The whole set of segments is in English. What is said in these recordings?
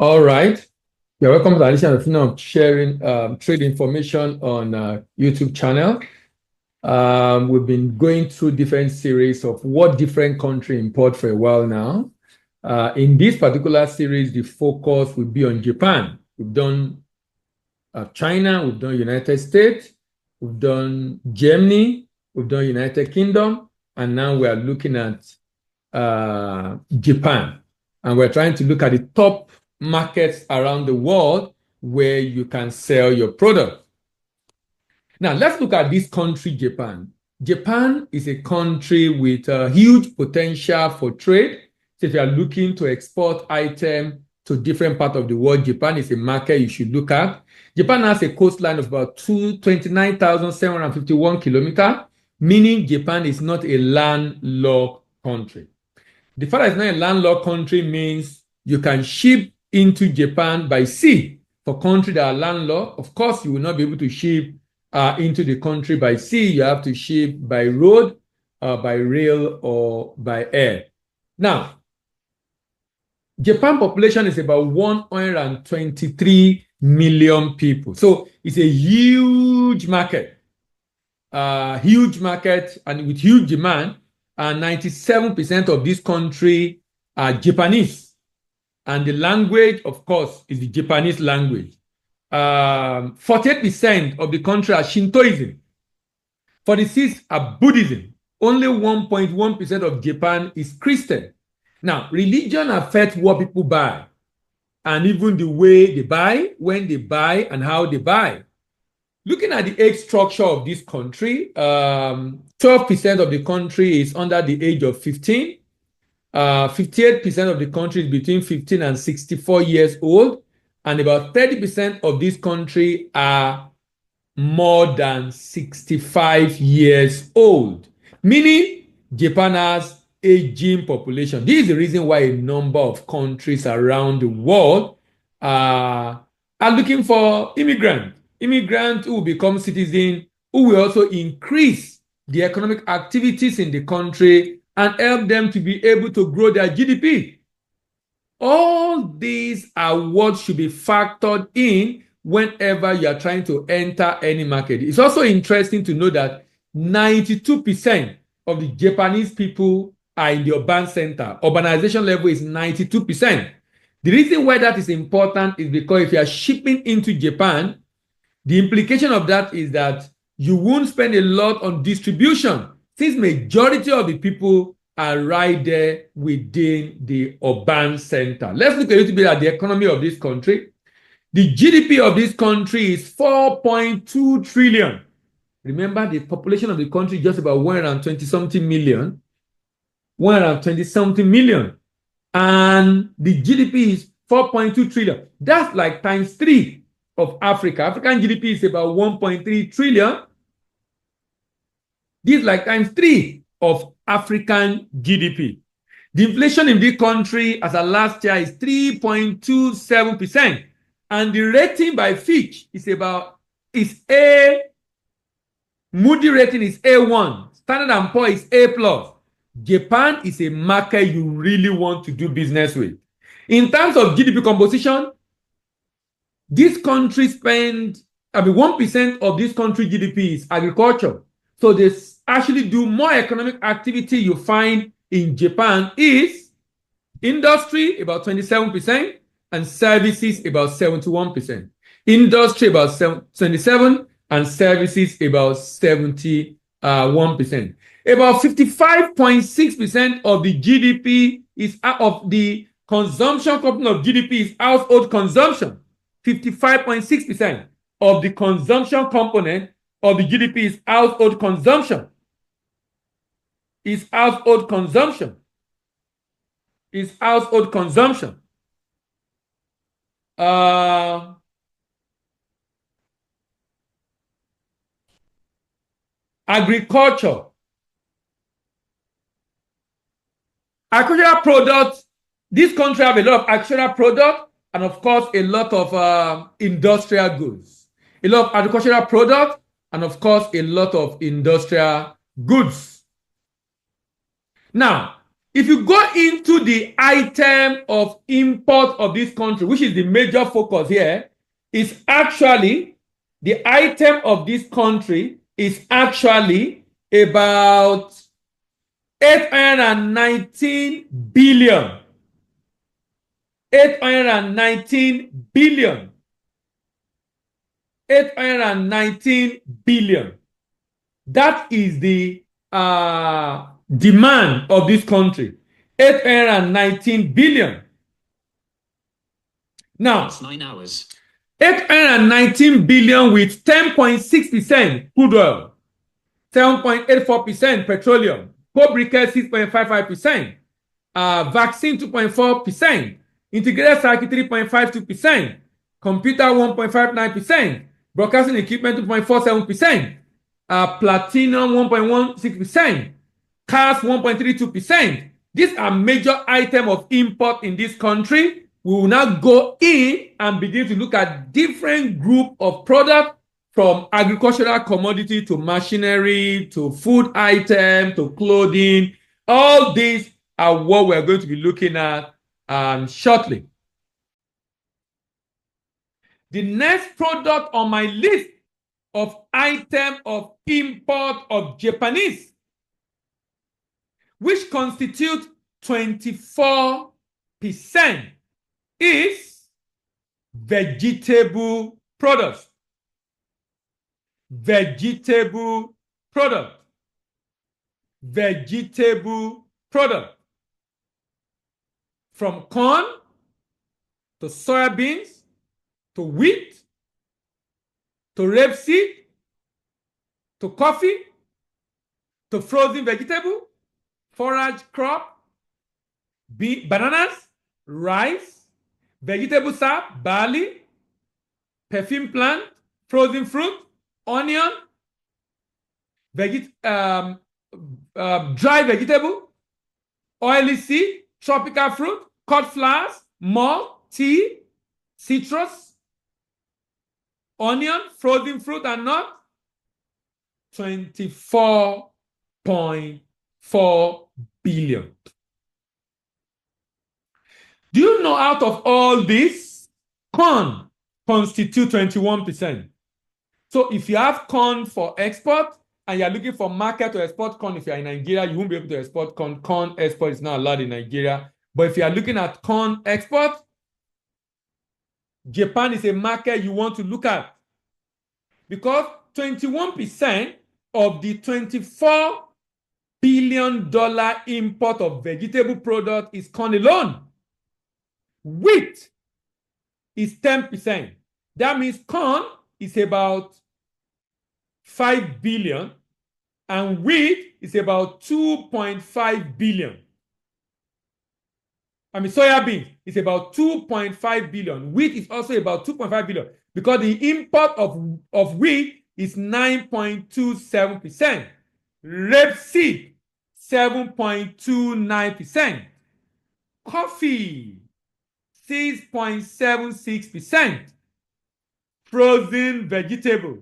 All right. You're welcome to the addition of sharing trade information on YouTube channel. We've been going through different series of what different country import for a while now. In this particular series, the focus will be on Japan. We've done China, we've done United States, we've done Germany, we've done United Kingdom, and now we are looking at Japan. And we're trying to look at the top markets around the world where you can sell your product. Now, let's look at this country, Japan. Japan is a country with a huge potential for trade. So if you are looking to export items to different parts of the world, Japan is a market you should look at. Japan has a coastline of about 29,751 kilometers, meaning Japan is not a landlocked country. The fact that it's not a landlocked country means you can ship into Japan by sea. For countries that are landlocked, of course, you will not be able to ship into the country by sea. You have to ship by road, by rail, or by air. Now, Japan population is about 123 million people. So it's a huge market, and with huge demand. And 97% of this country are Japanese. And the language, of course, is the Japanese language. 48% of the country are Shintoism. 46% are Buddhism. Only 1.1% of Japan is Christian. Now, religion affects what people buy, and even the way they buy, when they buy, and how they buy. Looking at the age structure of this country, 12% of the country is under the age of 15. 58% of the country is between 15 and 64 years old. And about 30% of this country are more than 65 years old. Meaning, Japan has aging population. This is the reason why a number of countries around the world are looking for immigrants who will become citizens, who will also increase the economic activities in the country and help them to be able to grow their GDP. All these are what should be factored in whenever you are trying to enter any market. It's also interesting to know that 92% of the Japanese people are in the urban center. Urbanization level is 92%. The reason why that is important is because if you are shipping into Japan, the implication of that is that you won't spend a lot on distribution, since majority of the people are right there within the urban center. Let's look a little bit at the economy of this country. The GDP of this country is 4.2 trillion. Remember, the population of the country is just about 120-something million. 120-something million. And the GDP is 4.2 trillion. That's like times 3 of Africa. African GDP is about 1.3 trillion. This is like times 3 of African GDP. The inflation in this country as of last year is 3.27%. And the rating by Fitch is A. Moody rating is A1. Standard & Poor's is A+. Japan is a market you really want to do business with. In terms of GDP composition, this country 1% of this country GDP is agriculture. So they actually do more economic activity you find in Japan is industry, about 27%, and services, about 71%. Industry, about 27%, and services, about 71%. About 55.6% of the GDP is of the consumption component of GDP is household consumption. 55.6% of the consumption component of the GDP is household consumption. Agriculture. Agricultural products. This country have a lot of agricultural products and, of course, a lot of industrial goods. A lot of agricultural products and, of course, a lot of industrial goods. Now, If you go into the item of import of this country, which is the major focus here, is actually the item of this country is actually about 819 billion. 819 billion. 819 billion. That is the demand of this country. 819 billion. Now, It's 9 hours. 819 billion with 10.6% crude oil, 7.84% petroleum, coal briquette 6.55%, vaccine 2.4%, integrated circuit 3.52%, computer 1.59%, broadcasting equipment 2.47%, platinum 1.16%, cars 1.32%. These are major items of import in this country. We will now go in and begin to look at different group of products, from agricultural commodity to machinery to food item to clothing. All these are what we're going to be looking at shortly. The next product on my list of item of import of Japanese, which constitute 24%, is vegetable products. Vegetable product. Vegetable product. From corn to soybeans to wheat to rapeseed to coffee to frozen vegetable, forage crop, bananas, rice, vegetable sap, barley, perfume plant, frozen fruit, onion, dry vegetable, oily seed, tropical fruit, cut flowers, malt, tea, citrus, onion, frozen fruit and nut. 24.4 billion. Do you know, out of all this, corn constitutes 21%. So if you have corn for export and you're looking for market to export corn, if you're in Nigeria, you won't be able to export corn. Corn export is not allowed in Nigeria. But if you are looking at corn export, Japan is a market you want to look at, because 21% of the $24 billion import of vegetable product is corn alone. Wheat is 10%. That means corn is about 5 billion and wheat is about 2.5 billion. I mean, soybean is about 2.5 billion. Wheat is also about 2.5 billion, because the import of wheat is 9.27%. Rapeseed, 7.29%. Coffee, 6.76%. Frozen vegetable,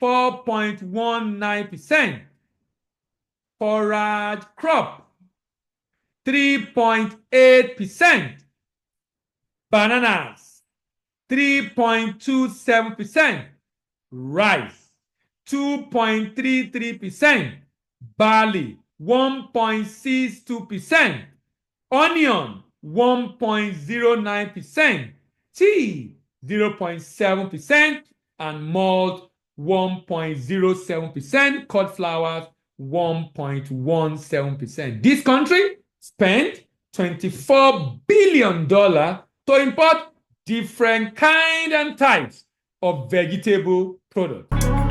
4.19%. Forage crop, 3.8%. Bananas, 3.27%. Rice, 2.33%. Barley, 1.62%. Onion, 1.09%. Tea, 0.7%. And malt, 1.07%. Cut flowers, 1.17%. This country spent $24 billion to import different kinds and types of vegetable products.